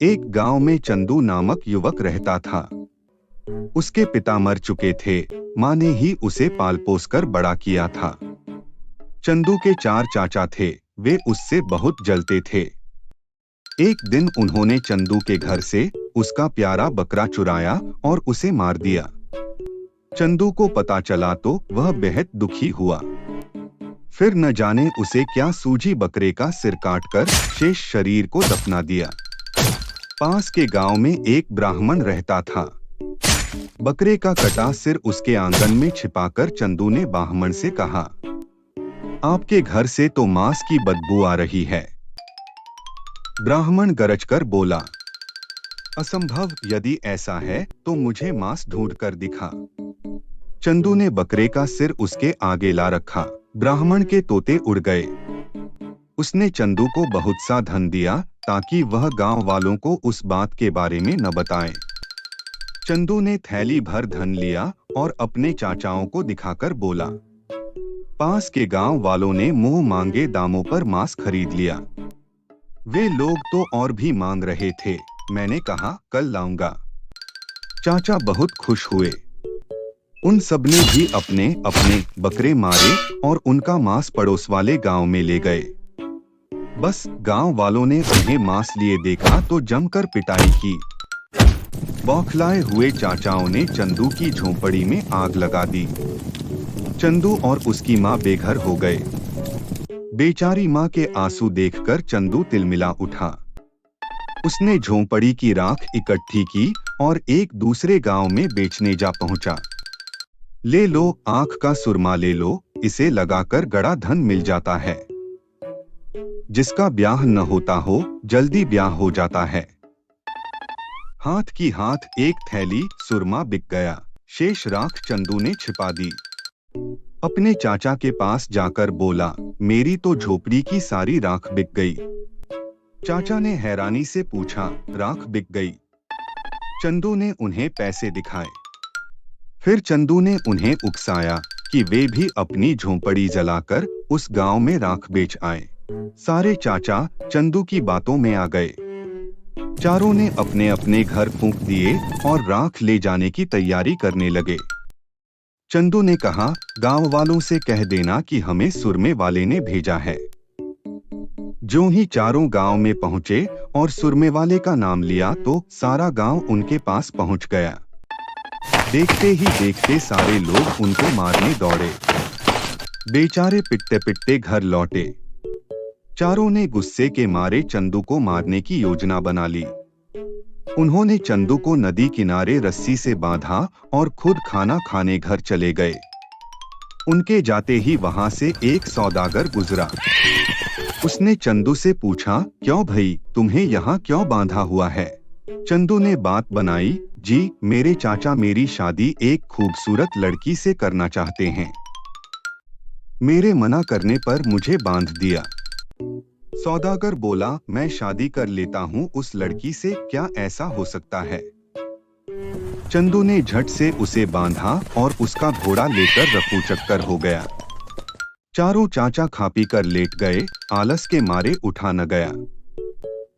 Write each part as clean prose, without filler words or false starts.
एक गांव में चंदू नामक युवक रहता था। उसके पिता मर चुके थे। माँ ने ही उसे पाल पोस कर बड़ा किया था। चंदू के 4 चाचा थे। वे उससे बहुत जलते थे। एक दिन उन्होंने चंदू के घर से उसका प्यारा बकरा चुराया और उसे मार दिया। चंदू को पता चला तो वह बेहद दुखी हुआ। फिर न जाने उसे क्या सूझी, बकरे का सिर काटकर शेष शरीर को दफना दिया। पास के गांव में एक ब्राह्मण रहता था। बकरे का कटा सिर उसके आंगन में छिपाकर चंदू ने ब्राह्मण से कहा, आपके घर से तो मांस की बदबू आ रही है। ब्राह्मण गरजकर बोला, असंभव, यदि ऐसा है तो मुझे मांस ढूंढ कर दिखा। चंदू ने बकरे का सिर उसके आगे ला रखा। ब्राह्मण के तोते उड़ गए। उसने चंदू को बहुत सा धन दिया ताकि वह गांव वालों को उस बात के बारे में न बताए। चंदू ने थैली भर धन लिया और अपने चाचाओं को दिखाकर बोला। पास के गांव वालों ने मुंह मांगे दामों पर मांस खरीद लिया। वे लोग तो और भी मांग रहे थे। मैंने कहा कल लाऊंगा। चाचा बहुत खुश हुए। उन सबने भी अपने अपने बकरे मारे और उनका मांस पड़ोस वाले गांव में ले गए। बस गांव वालों ने उन्हें मांस लिए देखा तो जमकर पिटाई की। बौखलाए हुए चाचाओं ने चंदू की झोंपड़ी में आग लगा दी। चंदू और उसकी मां बेघर हो गए। बेचारी मां के आंसू देखकर चंदू तिलमिला उठा। उसने झोंपड़ी की राख इकट्ठी की और एक दूसरे गांव में बेचने जा पहुंचा। ले लो, आंख का सुरमा ले लो, इसे लगाकर गड़ा धन मिल जाता है। जिसका ब्याह न होता हो जल्दी ब्याह हो जाता है। हाथ की हाथ एक थैली सुरमा बिक गया। शेष राख चंदू ने छिपा दी। अपने चाचा के पास जाकर बोला, मेरी तो झोपड़ी की सारी राख बिक गई। चाचा ने हैरानी से पूछा, राख बिक गई? चंदू ने उन्हें पैसे दिखाए। फिर चंदू ने उन्हें उकसाया कि वे भी अपनी झोंपड़ी जलाकर उस गांव में राख बेच आए। सारे चाचा चंदू की बातों में आ गए। चारों ने अपने अपने घर फूंक दिए और राख ले जाने की तैयारी करने लगे। चंदू ने कहा, गांव वालों से कह देना कि हमें सुरमे वाले ने भेजा है। जो ही चारों गांव में पहुंचे और सुरमे वाले का नाम लिया तो सारा गांव उनके पास पहुंच गया। देखते ही देखते सारे लोग उनको मारने दौड़े। बेचारे पिटते पिटते घर लौटे। चारों ने गुस्से के मारे चंदू को मारने की योजना बना ली। उन्होंने चंदू को नदी किनारे रस्सी से बांधा और खुद खाना खाने घर चले गए। उनके जाते ही वहां से एक सौदागर गुजरा। उसने चंदू से पूछा, क्यों भाई, तुम्हें यहाँ क्यों बांधा हुआ है? चंदू ने बात बनाई, जी, मेरे चाचा मेरी शादी एक खूबसूरत लड़की से करना चाहते हैं। मेरे मना करने पर मुझे बांध दिया। सौदागर बोला, मैं शादी कर लेता हूँ उस लड़की से, क्या ऐसा हो सकता है? चंदू ने झट से उसे बांधा और उसका घोड़ा लेकर रफू चक्कर हो गया। चारों चाचा खा पी कर लेट गए। आलस के मारे उठा न गया।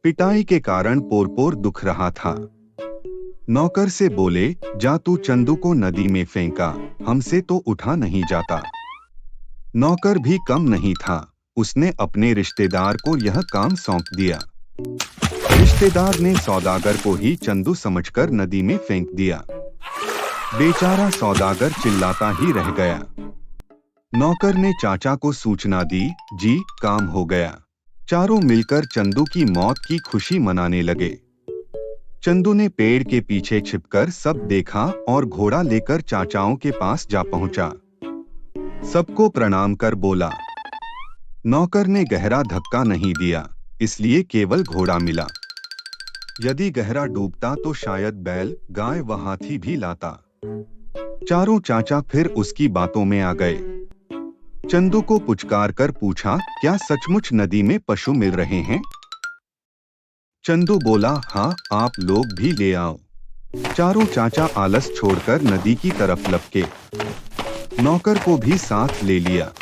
पिटाई के कारण पोर पोर दुख रहा था। नौकर से बोले, जा तू चंदू को नदी में फेंका, हमसे तो उठा नहीं जाता। नौकर भी कम नहीं था। उसने अपने रिश्तेदार को यह काम सौंप दिया। रिश्तेदार ने सौदागर को ही चंदू समझकर नदी में फेंक दिया। बेचारा सौदागर चिल्लाता ही रह गया। नौकर ने चाचा को सूचना दी, जी, काम हो गया। चारों मिलकर चंदू की मौत की खुशी मनाने लगे। चंदू ने पेड़ के पीछे छिपकर सब देखा और घोड़ा लेकर चाचाओं के पास जा पहुंचा। सबको प्रणाम कर बोला। नौकर ने गहरा धक्का नहीं दिया, इसलिए केवल घोड़ा मिला। यदि गहरा डूबता तो शायद बैल, गाय व हाथी भी लाता। चारों चाचा फिर उसकी बातों में आ गए। चंदू को पुचकार कर पूछा, क्या सचमुच नदी में पशु मिल रहे हैं? चंदू बोला, हाँ, आप लोग भी ले आओ। चारों चाचा आलस छोड़कर नदी की तरफ लपके। नौकर को भी साथ ले लिया।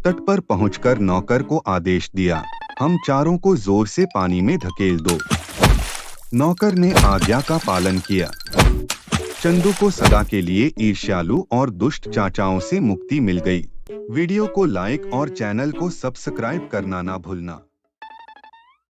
तट पर पहुंचकर नौकर को आदेश दिया, हम चारों को जोर से पानी में धकेल दो। नौकर ने आज्ञा का पालन किया। चंदू को सदा के लिए ईर्ष्यालु और दुष्ट चाचाओं से मुक्ति मिल गई। वीडियो को लाइक और चैनल को सब्सक्राइब करना ना भूलना।